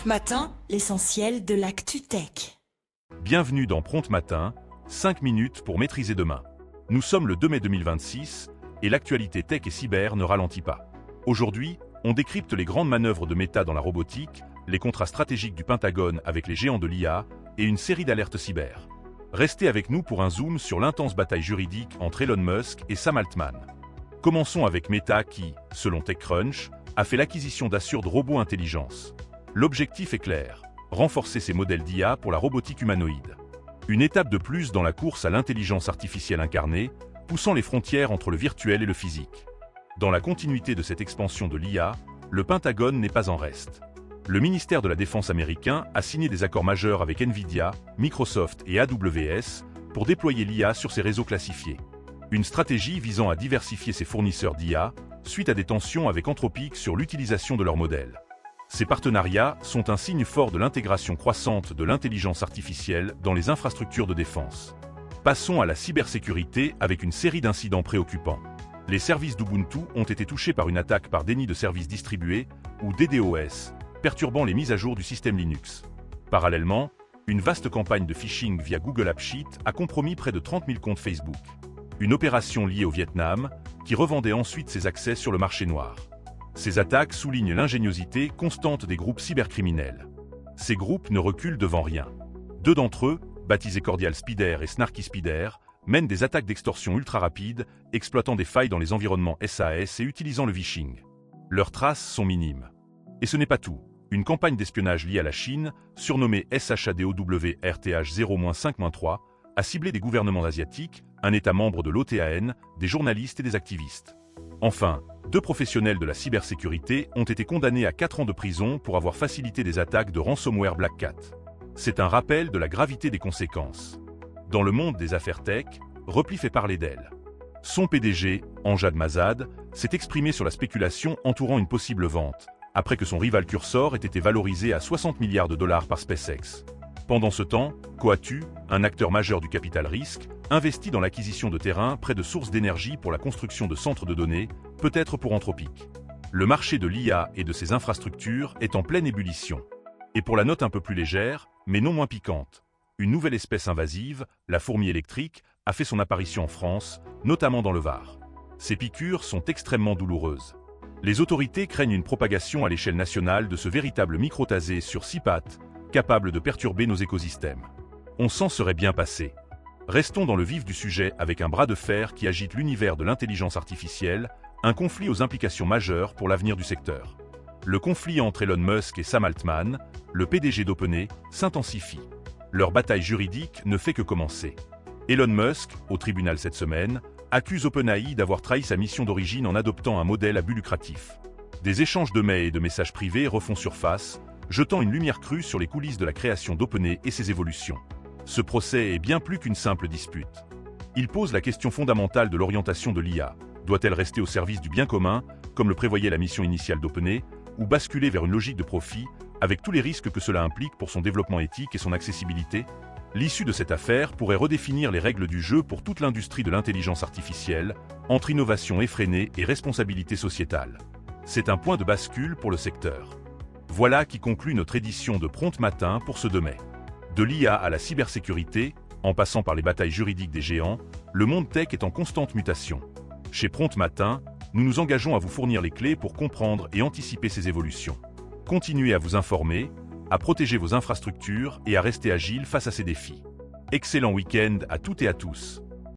Prompt Matin, l'essentiel de l'actu tech. Bienvenue dans Prompt Matin, 5 minutes pour maîtriser demain. Nous sommes le 2 mai 2026 et l'actualité tech et cyber ne ralentit pas. Aujourd'hui, on décrypte les grandes manœuvres de Meta dans la robotique, les contrats stratégiques du Pentagone avec les géants de l'IA et une série d'alertes cyber. Restez avec nous pour un zoom sur l'intense bataille juridique entre Elon Musk et Sam Altman. Commençons avec Meta qui, selon TechCrunch, a fait l'acquisition d'Assured Robot Intelligence. L'objectif est clair, renforcer ses modèles d'IA pour la robotique humanoïde. Une étape de plus dans la course à l'intelligence artificielle incarnée, poussant les frontières entre le virtuel et le physique. Dans la continuité de cette expansion de l'IA, le Pentagone n'est pas en reste. Le ministère de la Défense américain a signé des accords majeurs avec Nvidia, Microsoft et AWS pour déployer l'IA sur ses réseaux classifiés. Une stratégie visant à diversifier ses fournisseurs d'IA suite à des tensions avec Anthropic sur l'utilisation de leurs modèles. Ces partenariats sont un signe fort de l'intégration croissante de l'intelligence artificielle dans les infrastructures de défense. Passons à la cybersécurité avec une série d'incidents préoccupants. Les services d'Ubuntu ont été touchés par une attaque par déni de services distribués, ou DDoS, perturbant les mises à jour du système Linux. Parallèlement, une vaste campagne de phishing via Google AppSheet a compromis près de 30 000 comptes Facebook. Une opération liée au Vietnam, qui revendait ensuite ses accès sur le marché noir. Ces attaques soulignent l'ingéniosité constante des groupes cybercriminels. Ces groupes ne reculent devant rien. Deux d'entre eux, baptisés Cordial Spider et Snarky Spider, mènent des attaques d'extorsion ultra rapides, exploitant des failles dans les environnements SAS et utilisant le phishing. Leurs traces sont minimes. Et ce n'est pas tout. Une campagne d'espionnage liée à la Chine, surnommée SHADOWRTH0-5-3, a ciblé des gouvernements asiatiques, un État membre de l'OTAN, des journalistes et des activistes. Enfin, deux professionnels de la cybersécurité ont été condamnés à 4 ans de prison pour avoir facilité des attaques de ransomware Black Cat. C'est un rappel de la gravité des conséquences. Dans le monde des affaires tech, Repli fait parler d'elle. Son PDG, Amjad Mazad, s'est exprimé sur la spéculation entourant une possible vente, après que son rival Cursor ait été valorisé à 60 milliards de dollars par SpaceX. Pendant ce temps, Coatue, un acteur majeur du capital risque, investit dans l'acquisition de terrains près de sources d'énergie pour la construction de centres de données, peut-être pour Anthropic. Le marché de l'IA et de ses infrastructures est en pleine ébullition. Et pour la note un peu plus légère, mais non moins piquante, une nouvelle espèce invasive, la fourmi électrique, a fait son apparition en France, notamment dans le Var. Ces piqûres sont extrêmement douloureuses. Les autorités craignent une propagation à l'échelle nationale de ce véritable microtasé sur 6 pattes, capable de perturber nos écosystèmes. On s'en serait bien passé. Restons dans le vif du sujet avec un bras de fer qui agite l'univers de l'intelligence artificielle, un conflit aux implications majeures pour l'avenir du secteur. Le conflit entre Elon Musk et Sam Altman, le PDG d'OpenAI, s'intensifie. Leur bataille juridique ne fait que commencer. Elon Musk, au tribunal cette semaine, accuse OpenAI d'avoir trahi sa mission d'origine en adoptant un modèle à but lucratif. Des échanges de mails et de messages privés refont surface, jetant une lumière crue sur les coulisses de la création d'OpenAI et ses évolutions. Ce procès est bien plus qu'une simple dispute. Il pose la question fondamentale de l'orientation de l'IA. Doit-elle rester au service du bien commun, comme le prévoyait la mission initiale d'OpenAI, ou basculer vers une logique de profit, avec tous les risques que cela implique pour son développement éthique et son accessibilité? L'issue de cette affaire pourrait redéfinir les règles du jeu pour toute l'industrie de l'intelligence artificielle, entre innovation effrénée et responsabilité sociétale. C'est un point de bascule pour le secteur. Voilà qui conclut notre édition de Prompt Matin pour ce 2 mai. De l'IA à la cybersécurité, en passant par les batailles juridiques des géants, le monde tech est en constante mutation. Chez Prompt Matin, nous nous engageons à vous fournir les clés pour comprendre et anticiper ces évolutions. Continuez à vous informer, à protéger vos infrastructures et à rester agile face à ces défis. Excellent week-end à toutes et à tous.